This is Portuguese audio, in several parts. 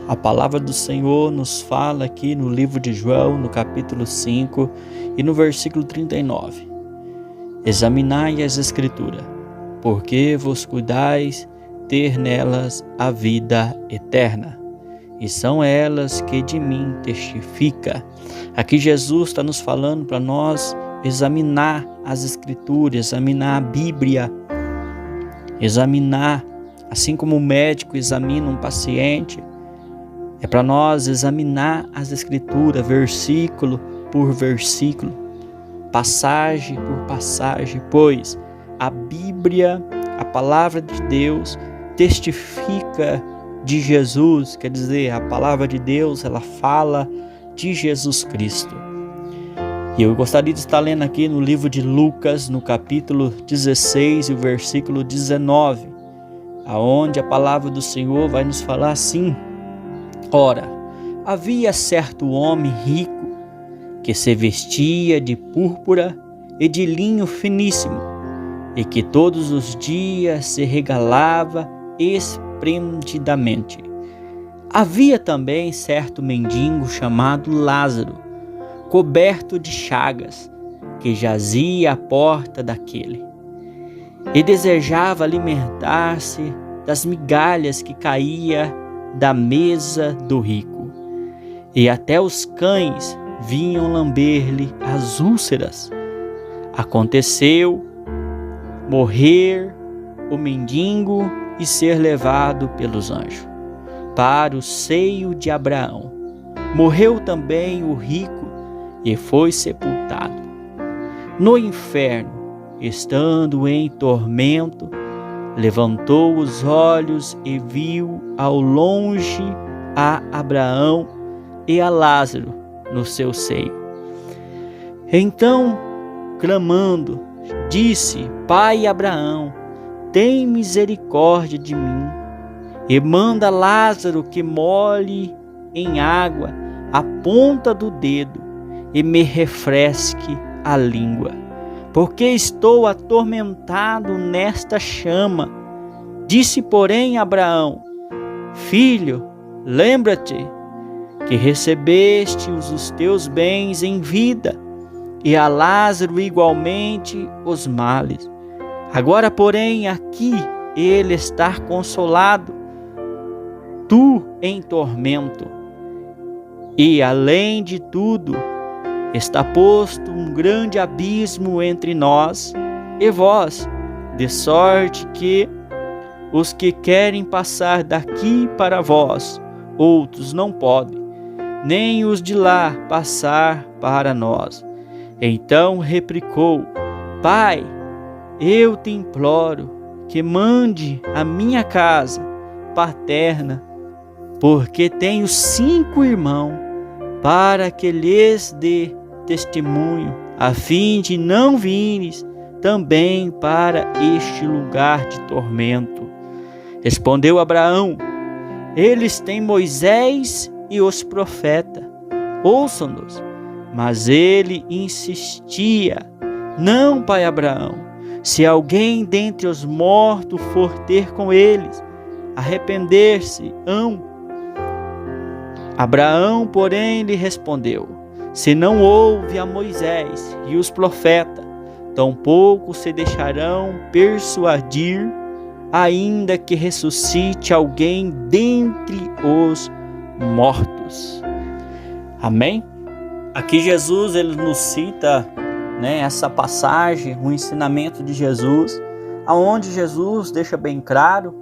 A palavra do Senhor nos fala aqui no livro de João, no capítulo 5 e no versículo 39. Examinai as Escrituras, porque vos cuidais ter nelas a vida eterna, e são elas que de mim testifica. Aqui Jesus está nos falando para nós examinar as Escrituras, examinar a Bíblia, examinar, assim como o médico examina um paciente, é para nós examinar as Escrituras, versículo por versículo, passagem por passagem, pois a Bíblia, a palavra de Deus, testifica de Jesus, quer dizer, a palavra de Deus, ela fala de Jesus Cristo. E eu gostaria de estar lendo aqui no livro de Lucas, no capítulo 16 e o versículo 19, aonde a palavra do Senhor vai nos falar assim: Ora, havia certo homem rico que se vestia de púrpura e de linho finíssimo, e que todos os dias se regalava esplendidamente. Havia também certo mendigo chamado Lázaro, coberto de chagas, que jazia à porta daquele, e desejava alimentar-se das migalhas que caía da mesa do rico, e até os cães vinham lamber-lhe as úlceras. Aconteceu morrer o mendigo e ser levado pelos anjos para o seio de Abraão. Morreu também o rico e foi sepultado. No inferno, estando em tormento, levantou os olhos e viu ao longe a Abraão e a Lázaro no seu seio. Então, clamando, disse: Pai Abraão, tem misericórdia de mim, e manda Lázaro que molhe em água a ponta do dedo e me refresque a língua, porque estou atormentado nesta chama. Disse, porém, Abraão: Filho, lembra-te que recebeste os teus bens em vida, e a Lázaro igualmente os males. Agora, porém, aqui ele está consolado, tu em tormento. E, além de tudo, está posto um grande abismo entre nós e vós, de sorte que os que querem passar daqui para vós, outros não podem, nem os de lá passar para nós. Então replicou: Pai, eu te imploro que mande a minha casa paterna, porque tenho 5 irmãos, para que lhes dê testemunho, a fim de não vires também para este lugar de tormento. Respondeu Abraão: Eles têm Moisés e os profetas, ouçam-nos. Mas ele insistia: Não, pai Abraão, se alguém dentre os mortos for ter com eles, arrepender-se-ão. Abraão, porém, lhe respondeu: Se não ouve a Moisés e os profetas, tampouco se deixarão persuadir, ainda que ressuscite alguém dentre os mortos. Amém? Aqui Jesus ele nos cita, essa passagem, o ensinamento de Jesus, aonde Jesus deixa bem claro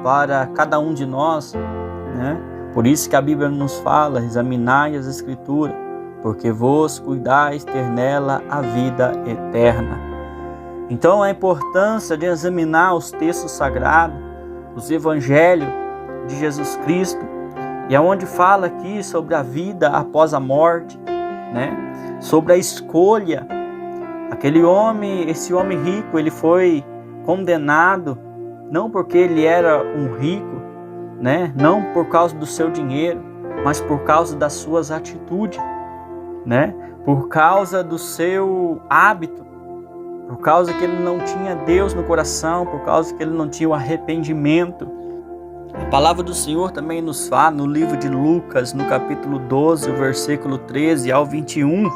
para cada um de nós, Por isso que a Bíblia nos fala: examinai as Escrituras, porque vos cuidais ter nela a vida eterna. Então, a importância de examinar os textos sagrados, os evangelhos de Jesus Cristo, e aonde fala aqui sobre a vida após a morte, sobre a escolha. Esse homem rico, ele foi condenado não porque ele era um rico, não por causa do seu dinheiro, mas por causa das suas atitudes, por causa do seu hábito, por causa que ele não tinha Deus no coração, por causa que ele não tinha o arrependimento. A palavra do Senhor também nos fala no livro de Lucas, no capítulo 12, o versículo 13 ao 21.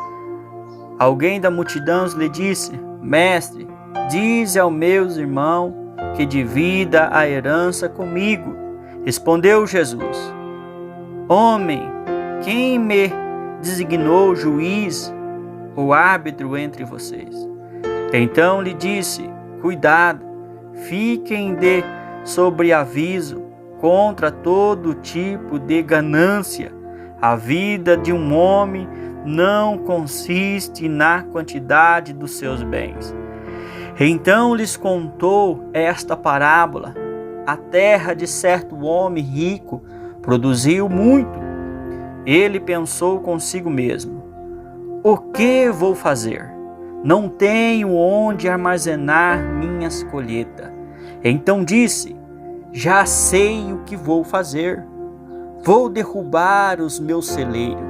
Alguém da multidão lhe disse: Mestre, dize aos meus irmãos que divida a herança comigo. Respondeu Jesus: Homem, quem me designou juiz ou árbitro entre vocês? Então lhe disse: Cuidado, fiquem de sobreaviso contra todo tipo de ganância. A vida de um homem não consiste na quantidade dos seus bens. Então lhes contou esta parábola: a terra de certo homem rico produziu muito. Ele pensou consigo mesmo: o que vou fazer? Não tenho onde armazenar minhas colheitas. Então disse: já sei o que vou fazer. Vou derrubar os meus celeiros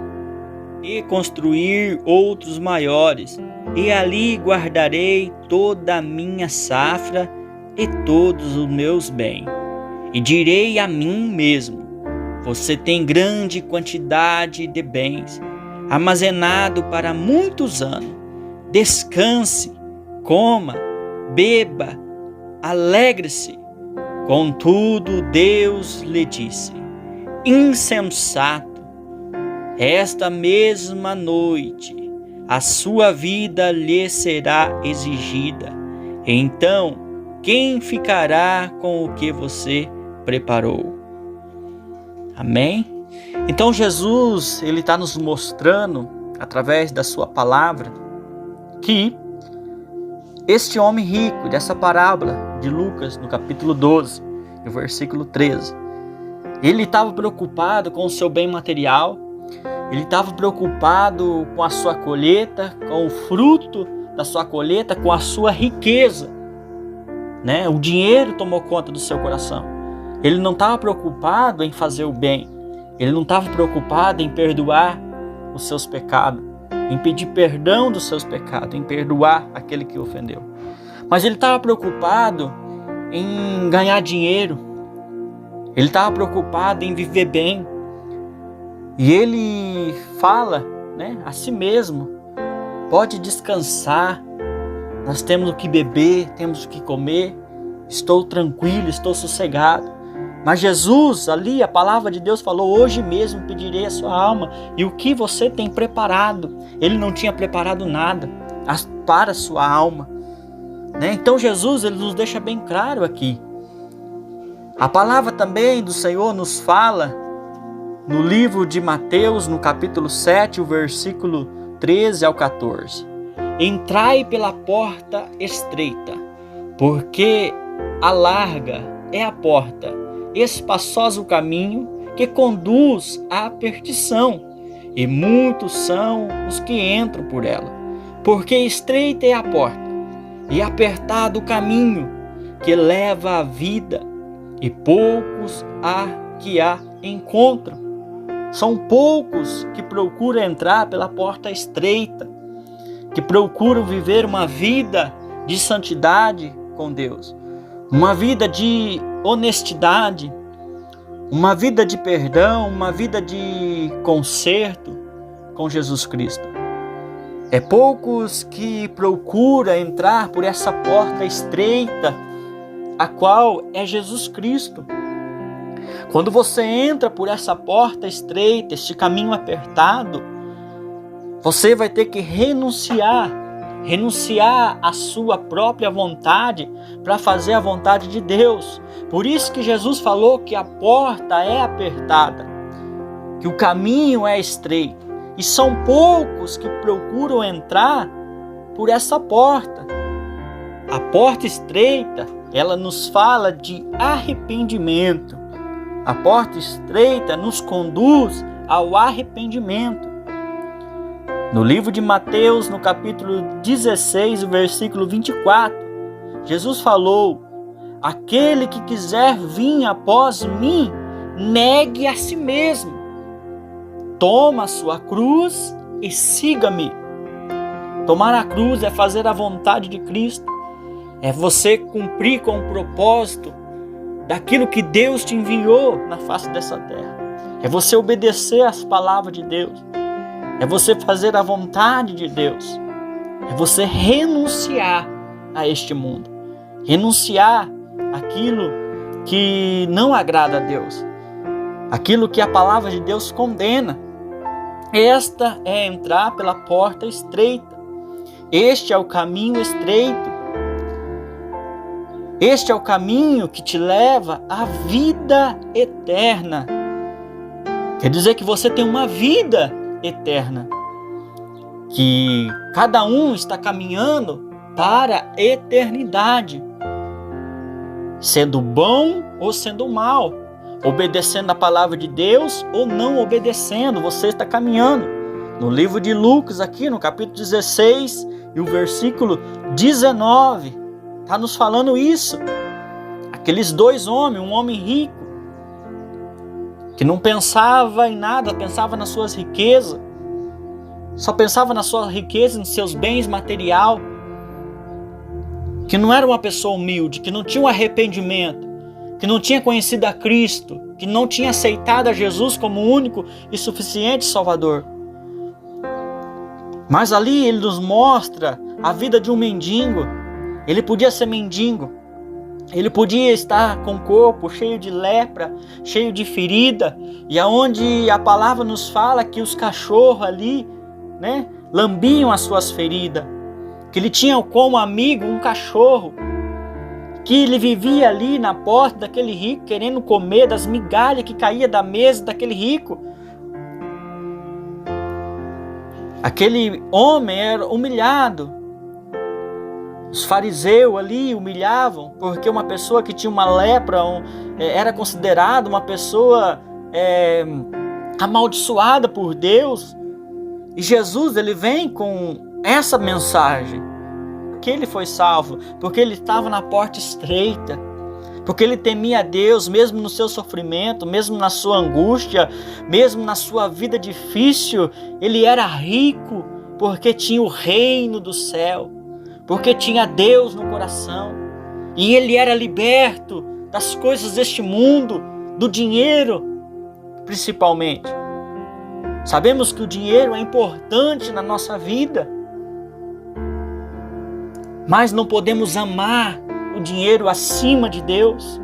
e construir outros maiores, e ali guardarei toda a minha safra e todos os meus bens. E direi a mim mesmo: você tem grande quantidade de bens, armazenado para muitos anos. Descanse, coma, beba, alegre-se. Contudo, Deus lhe disse: insensato, esta mesma noite a sua vida lhe será exigida. Então, quem ficará com o que você preparou? Amém? Então Jesus, ele está nos mostrando, através da sua palavra, que este homem rico, dessa parábola de Lucas, no capítulo 12, no versículo 13, ele estava preocupado com o seu bem material, ele estava preocupado com a sua colheita, com o fruto da sua colheita, com a sua riqueza, né? O dinheiro tomou conta do seu coração. Ele não estava preocupado em fazer o bem, ele não estava preocupado em perdoar os seus pecados, em pedir perdão dos seus pecados, em perdoar aquele que o ofendeu. Mas ele estava preocupado em ganhar dinheiro, ele estava preocupado em viver bem. E ele fala, né, a si mesmo: pode descansar, nós temos o que beber, temos o que comer, estou tranquilo, estou sossegado. Mas Jesus, ali, a palavra de Deus falou: hoje mesmo pedirei a sua alma. E o que você tem preparado? Ele não tinha preparado nada para a sua alma, né? Então Jesus, ele nos deixa bem claro aqui. A palavra também do Senhor nos fala no livro de Mateus, no capítulo 7, o versículo 13 ao 14. Entrai pela porta estreita, porque a larga é a porta, espaçoso o caminho que conduz à perdição, e muitos são os que entram por ela. Porque estreita é a porta, e apertado o caminho que leva à vida, e poucos há que a encontram. São poucos que procuram entrar pela porta estreita, que procuram viver uma vida de santidade com Deus, uma vida de honestidade, uma vida de perdão, uma vida de conserto com Jesus Cristo. É poucos que procuram entrar por essa porta estreita, a qual é Jesus Cristo. Quando você entra por essa porta estreita, este caminho apertado, você vai ter que renunciar à sua própria vontade para fazer a vontade de Deus. Por isso que Jesus falou que a porta é apertada, que o caminho é estreito, e são poucos que procuram entrar por essa porta. A porta estreita, ela nos fala de arrependimento. A porta estreita nos conduz ao arrependimento. No livro de Mateus, no capítulo 16, versículo 24, Jesus falou: aquele que quiser vir após mim, negue a si mesmo. Toma a sua cruz e siga-me. Tomar a cruz é fazer a vontade de Cristo. É você cumprir com o propósito daquilo que Deus te enviou na face dessa terra. É você obedecer às palavras de Deus. É você fazer a vontade de Deus. É você renunciar a este mundo. Renunciar àquilo que não agrada a Deus. Aquilo que a palavra de Deus condena. Esta é entrar pela porta estreita. Este é o caminho estreito. Este é o caminho que te leva à vida eterna. Quer dizer que você tem uma vida eterna. Que cada um está caminhando para a eternidade. Sendo bom ou sendo mal. Obedecendo a palavra de Deus ou não obedecendo. Você está caminhando. No livro de Lucas, aqui no capítulo 16 e o versículo 19, está nos falando isso. Aqueles dois homens, um homem rico, que não pensava em nada, pensava nas suas riquezas, só pensava na sua riqueza, nos seus bens material, que não era uma pessoa humilde, que não tinha um arrependimento, que não tinha conhecido a Cristo, que não tinha aceitado a Jesus como único e suficiente Salvador. Mas ali ele nos mostra a vida de um mendigo. Ele podia ser mendigo, ele podia estar com o corpo cheio de lepra, cheio de ferida, e aonde a palavra nos fala que os cachorros ali, lambiam as suas feridas, que ele tinha como amigo um cachorro, que ele vivia ali na porta daquele rico, querendo comer das migalhas que caía da mesa daquele rico. Aquele homem era humilhado. Os fariseus ali humilhavam, porque uma pessoa que tinha uma lepra era considerada uma pessoa amaldiçoada por Deus. E Jesus, ele vem com essa mensagem. Porque ele foi salvo, porque ele estava na porta estreita, porque ele temia a Deus, mesmo no seu sofrimento, mesmo na sua angústia, mesmo na sua vida difícil. Ele era rico, porque tinha o reino do céu, porque tinha Deus no coração, e ele era liberto das coisas deste mundo, do dinheiro principalmente. Sabemos que o dinheiro é importante na nossa vida, mas não podemos amar o dinheiro acima de Deus,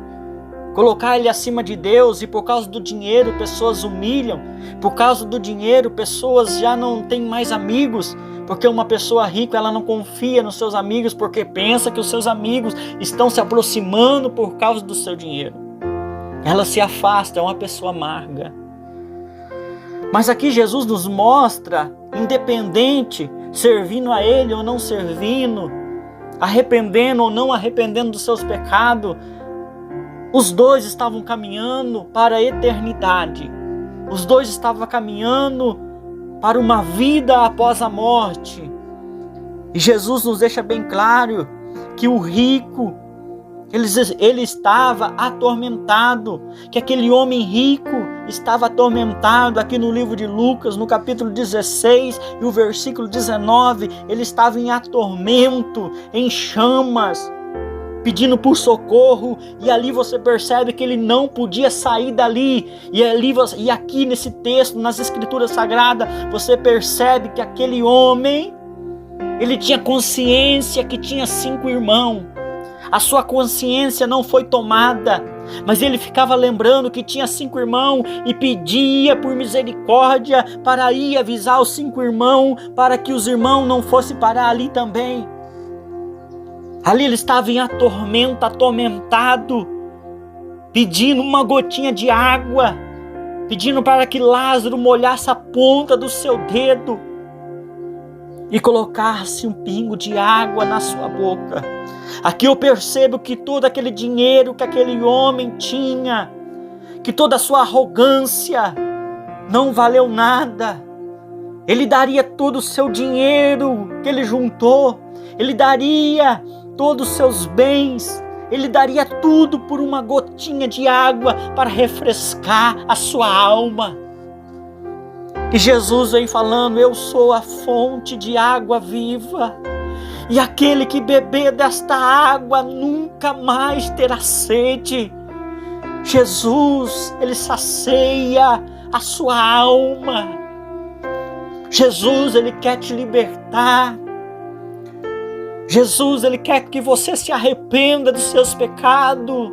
colocar ele acima de Deus, e por causa do dinheiro pessoas humilham, por causa do dinheiro pessoas já não têm mais amigos, porque uma pessoa rica, ela não confia nos seus amigos, porque pensa que os seus amigos estão se aproximando por causa do seu dinheiro. Ela se afasta, é uma pessoa amarga. Mas aqui Jesus nos mostra, independente, servindo a Ele ou não servindo, arrependendo ou não arrependendo dos seus pecados, os dois estavam caminhando para a eternidade. Os dois estavam caminhando para uma vida após a morte. E Jesus nos deixa bem claro que o rico, ele estava atormentado, que aquele homem rico estava atormentado. Aqui no livro de Lucas, no capítulo 16 e o versículo 19, ele estava em atormento, em chamas, pedindo por socorro, e ali você percebe que ele não podia sair dali. E aqui nesse texto, nas escrituras sagradas, você percebe que aquele homem, ele tinha consciência que tinha 5 irmãos. A sua consciência não foi tomada, mas ele ficava lembrando que tinha 5 irmãos e pedia por misericórdia para ir avisar os 5 irmãos, para que os irmãos não fossem parar ali também. Ali ele estava em atormentado, pedindo uma gotinha de água, pedindo para que Lázaro molhasse a ponta do seu dedo e colocasse um pingo de água na sua boca. Aqui eu percebo que todo aquele dinheiro que aquele homem tinha, que toda a sua arrogância não valeu nada. Ele daria todo o seu dinheiro que ele juntou, ele daria todos os seus bens, ele daria tudo por uma gotinha de água para refrescar a sua alma. E Jesus vem falando: eu sou a fonte de água viva, e aquele que beber desta água nunca mais terá sede. Jesus, Ele sacia a sua alma. Jesus, Ele quer te libertar. Jesus, Ele quer que você se arrependa dos seus pecados.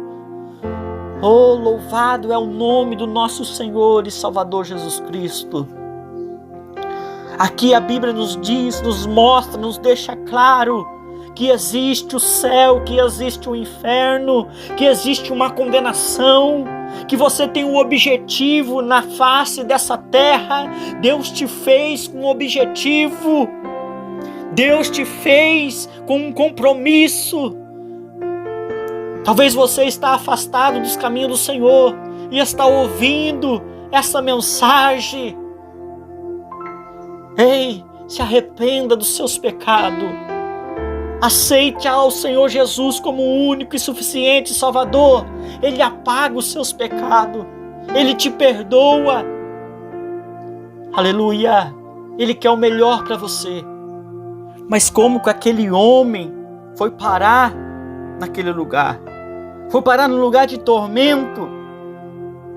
Oh, louvado é o nome do nosso Senhor e Salvador Jesus Cristo. Aqui a Bíblia nos diz, nos mostra, nos deixa claro que existe o céu, que existe o inferno, que existe uma condenação, que você tem um objetivo na face dessa terra. Deus te fez com um objetivo, Deus te fez com um compromisso. Talvez você está afastado dos caminhos do Senhor e está ouvindo essa mensagem. Ei, se arrependa dos seus pecados. Aceite ao Senhor Jesus como o único e suficiente Salvador. Ele apaga os seus pecados. Ele te perdoa. Aleluia. Ele quer o melhor para você. Mas como que aquele homem foi parar naquele lugar? Foi parar num lugar de tormento.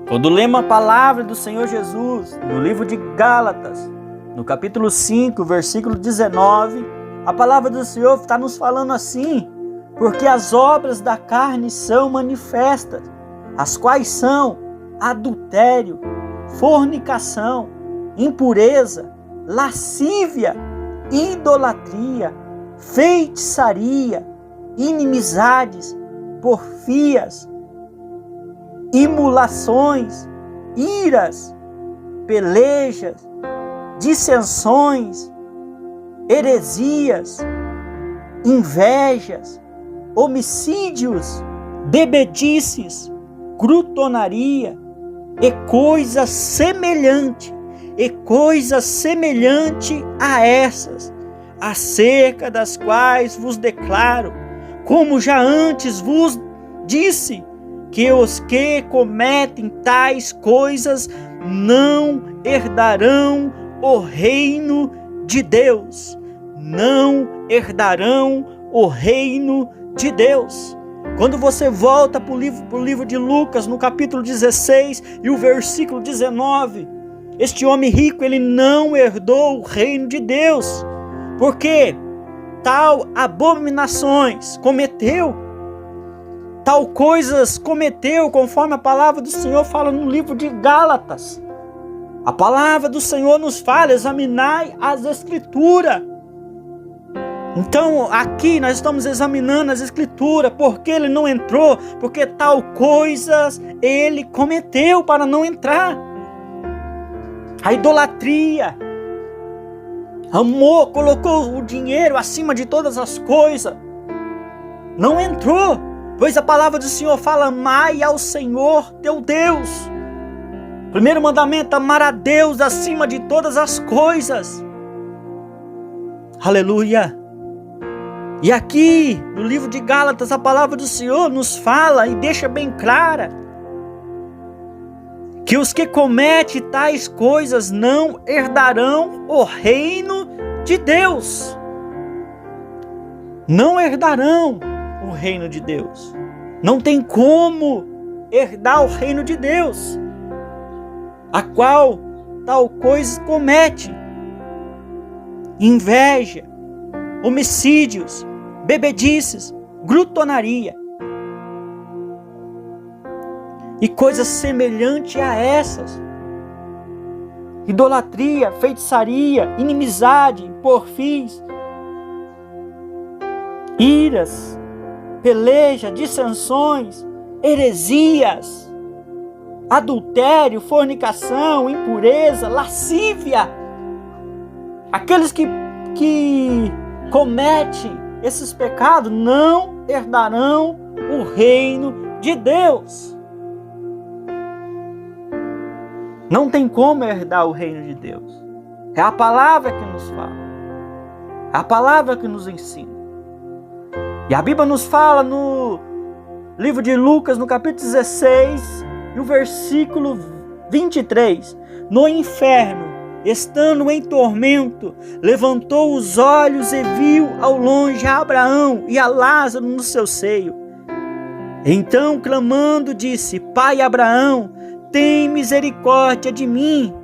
Quando lemos a palavra do Senhor Jesus, no livro de Gálatas, no capítulo 5, versículo 19, a palavra do Senhor está nos falando assim: porque as obras da carne são manifestas, as quais são adultério, fornicação, impureza, lascívia, idolatria, feitiçaria, inimizades, porfias, imulações, iras, pelejas, dissensões, heresias, invejas, homicídios, bebedices, glutonaria e coisa semelhante a essas, acerca das quais vos declaro, como já antes vos disse, que os que cometem tais coisas não herdarão o reino de Deus. Não herdarão o reino de Deus. Quando você volta para o livro de Lucas, no capítulo 16 e o versículo 19, este homem rico, ele não herdou o reino de Deus, porque tal abominações cometeu, tal coisas cometeu, conforme a palavra do Senhor fala no livro de Gálatas. A palavra do Senhor nos fala: examinai as Escrituras. Então aqui nós estamos examinando as Escrituras, porque ele não entrou, porque tal coisas ele cometeu para não entrar. A idolatria, amor, colocou o dinheiro acima de todas as coisas, não entrou, pois a palavra do Senhor fala: amai ao Senhor teu Deus. Primeiro mandamento: amar a Deus acima de todas as coisas. Aleluia. E aqui no livro de Gálatas, a palavra do Senhor nos fala e deixa bem clara que os que cometem tais coisas não herdarão o reino de Deus. Não herdarão o reino de Deus. Não tem como herdar o reino de Deus, a qual tal coisa comete: inveja, homicídios, bebedices, glutonaria e coisas semelhantes a essas, idolatria, feitiçaria, inimizade, porfias, iras, peleja, dissensões, heresias, adultério, fornicação, impureza, lascívia. Aqueles que cometem esses pecados não herdarão o reino de Deus. Não tem como herdar o reino de Deus. É a palavra que nos fala, é a palavra que nos ensina. E a Bíblia nos fala no livro de Lucas, no capítulo 16 e o versículo 23: no inferno, estando em tormento, levantou os olhos e viu ao longe a Abraão e a Lázaro no seu seio. Então, clamando, disse: Pai Abraão, tem misericórdia de mim,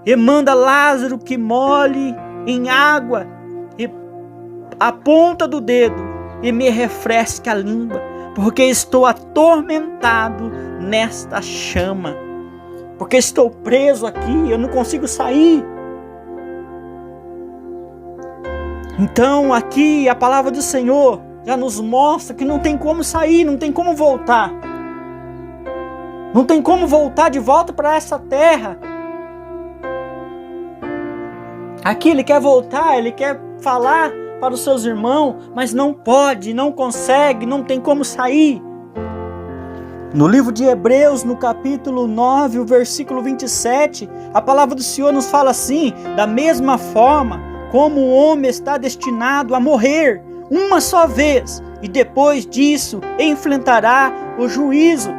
e manda Lázaro que molhe em água a ponta do dedo e me refresque a língua, porque estou atormentado nesta chama, porque estou preso aqui, eu não consigo sair. Então aqui a palavra do Senhor já nos mostra que não tem como sair, não tem como voltar. Não tem como voltar de volta para essa terra. Aqui ele quer voltar, ele quer falar para os seus irmãos, mas não pode, não consegue, não tem como sair. No livro de Hebreus, no capítulo 9, o versículo 27, a palavra do Senhor nos fala assim: da mesma forma como o homem está destinado a morrer uma só vez, e depois disso enfrentará o juízo.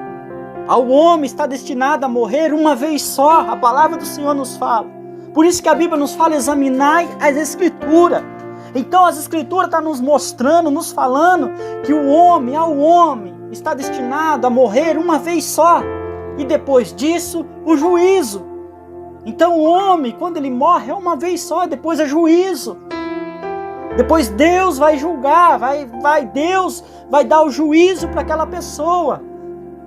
Ao homem está destinado a morrer uma vez só, a palavra do Senhor nos fala. Por isso que a Bíblia nos fala: examinai as Escrituras. Então as Escrituras estão nos mostrando, nos falando que ao homem está destinado a morrer uma vez só, e depois disso o juízo. Então o homem, quando ele morre, é uma vez só, depois é juízo. Depois Deus vai julgar, Deus vai dar o juízo para aquela pessoa.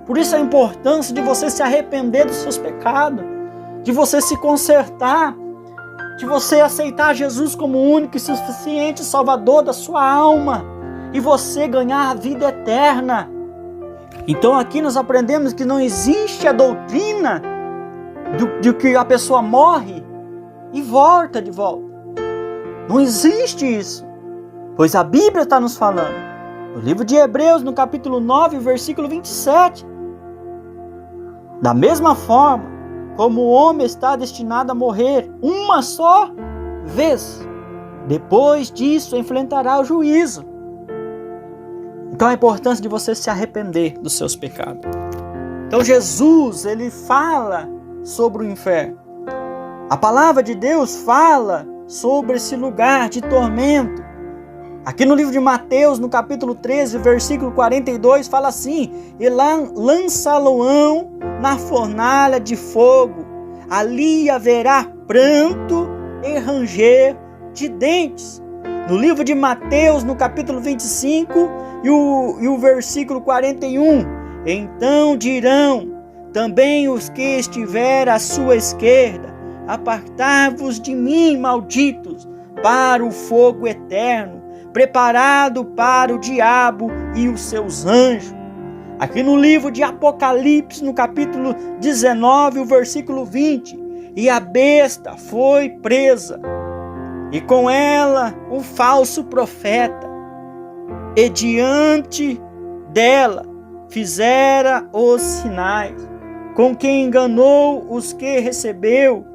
Por isso a importância de você se arrepender dos seus pecados, de você se consertar, de você aceitar Jesus como o único e suficiente Salvador da sua alma, e você ganhar a vida eterna. Então aqui nós aprendemos que não existe a doutrina de que a pessoa morre e volta de volta. Não existe isso, pois a Bíblia está nos falando. No livro de Hebreus, no capítulo 9, versículo 27. Da mesma forma como o homem está destinado a morrer uma só vez, depois disso enfrentará o juízo. Então a importância de você se arrepender dos seus pecados. Então Jesus, ele fala sobre o inferno. A palavra de Deus fala sobre esse lugar de tormento. Aqui no livro de Mateus, no capítulo 13, versículo 42, fala assim: e lá lançá-lo-ão na fornalha de fogo, ali haverá pranto e ranger de dentes. No livro de Mateus, no capítulo 25 e o versículo 41, então dirão também os que estiverem à sua esquerda: apartai-vos de mim, malditos, para o fogo eterno, preparado para o diabo e os seus anjos. Aqui no livro de Apocalipse, no capítulo 19, o versículo 20, e a besta foi presa, e com ela o falso profeta, e diante dela fizera os sinais, com que enganou os que recebeu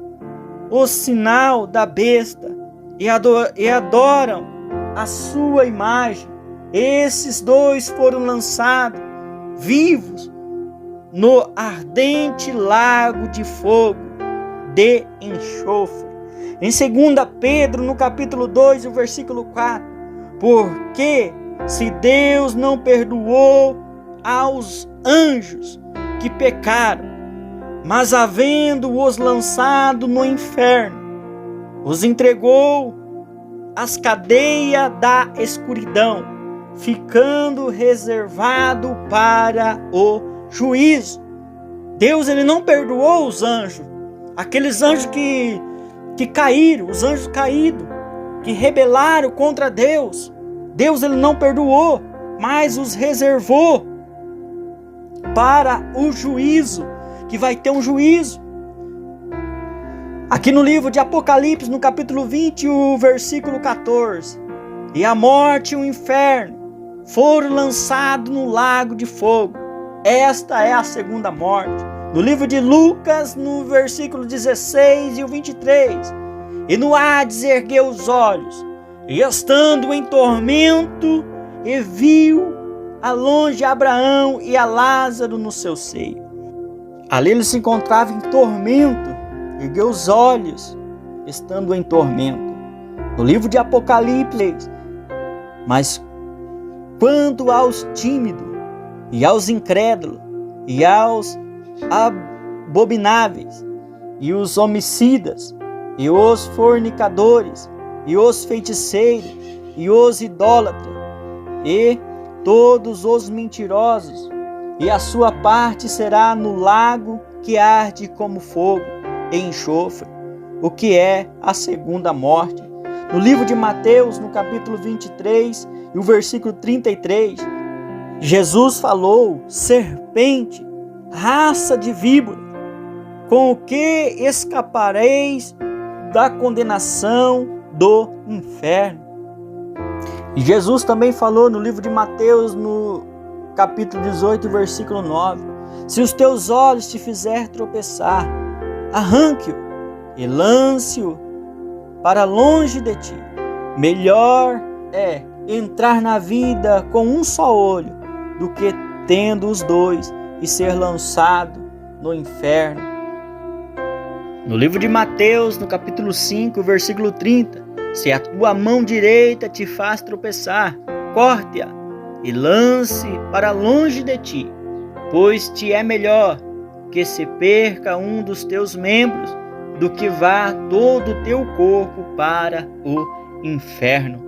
o sinal da besta e adoram a sua imagem. Esses dois foram lançados vivos no ardente lago de fogo de enxofre. Em 2 Pedro, no capítulo 2, o versículo 4, porque se Deus não perdoou aos anjos que pecaram, mas havendo-os lançado no inferno, os entregou às cadeias da escuridão, ficando reservado para o juízo. Deus, ele não perdoou os anjos, aqueles anjos que caíram, os anjos caídos, que rebelaram contra Deus. Deus, ele não perdoou, mas os reservou para o juízo, que vai ter um juízo. Aqui no livro de Apocalipse, no capítulo 20, o versículo 14, e a morte e o inferno foram lançados no lago de fogo. Esta é a segunda morte. No livro de Lucas, no versículo 16 e o 23, e no Hades ergueu os olhos, e estando em tormento, e viu a longe Abraão e a Lázaro no seu seio. Ali ele se encontrava em tormento, ergueu os olhos, estando em tormento. No livro de Apocalipse, mas quanto aos tímidos e aos incrédulos, e aos abomináveis, e os homicidas, e os fornicadores, e os feiticeiros, e os idólatras, e todos os mentirosos, e a sua parte será no lago que arde como fogo e enxofre, o que é a segunda morte. No livro de Mateus, no capítulo 23 e o versículo 33, Jesus falou: serpente, raça de víbora, com o que escapareis da condenação do inferno. E Jesus também falou no livro de Mateus, no capítulo 18, versículo 9: se os teus olhos te fizer tropeçar, arranque-o e lance-o para longe de ti. Melhor é entrar na vida com um só olho do que tendo os dois e ser lançado no inferno. No livro de Mateus, no capítulo 5, versículo 30, se a tua mão direita te faz tropeçar, corte-a e lance para longe de ti, pois te é melhor que se perca um dos teus membros do que vá todo o teu corpo para o inferno.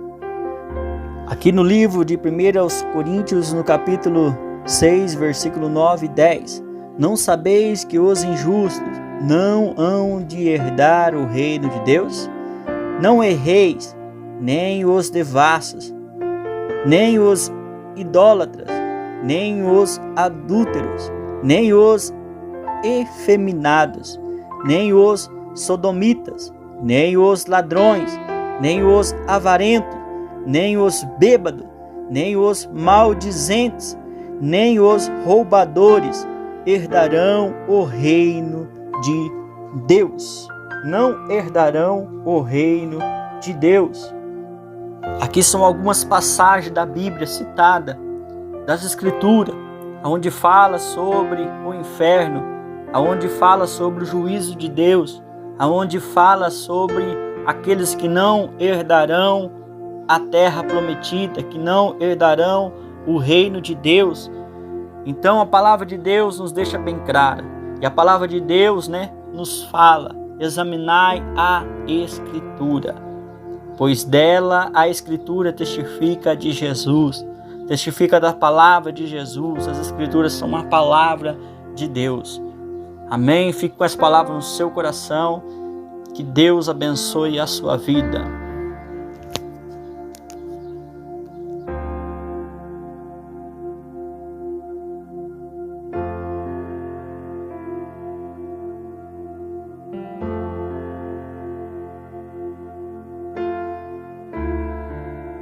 Aqui no livro de 1 Coríntios, no capítulo 6, versículo 9 e 10, não sabeis que os injustos não hão de herdar o reino de Deus? Não erreis, nem os devassos, nem os idólatras, nem os adúlteros, nem os efeminados, nem os sodomitas, nem os ladrões, nem os avarentos, nem os bêbados, nem os maldizentes, nem os roubadores herdarão o reino de Deus. Não herdarão o reino de Deus. Aqui são algumas passagens da Bíblia citadas, das Escrituras, onde fala sobre o inferno, onde fala sobre o juízo de Deus, onde fala sobre aqueles que não herdarão a terra prometida, que não herdarão o reino de Deus. Então a palavra de Deus nos deixa bem clara. E a palavra de Deus, nos fala: examinai a Escritura, pois dela a Escritura testifica de Jesus, testifica da palavra de Jesus. As Escrituras são uma palavra de Deus. Amém? Fique com essa palavra no seu coração. Que Deus abençoe a sua vida.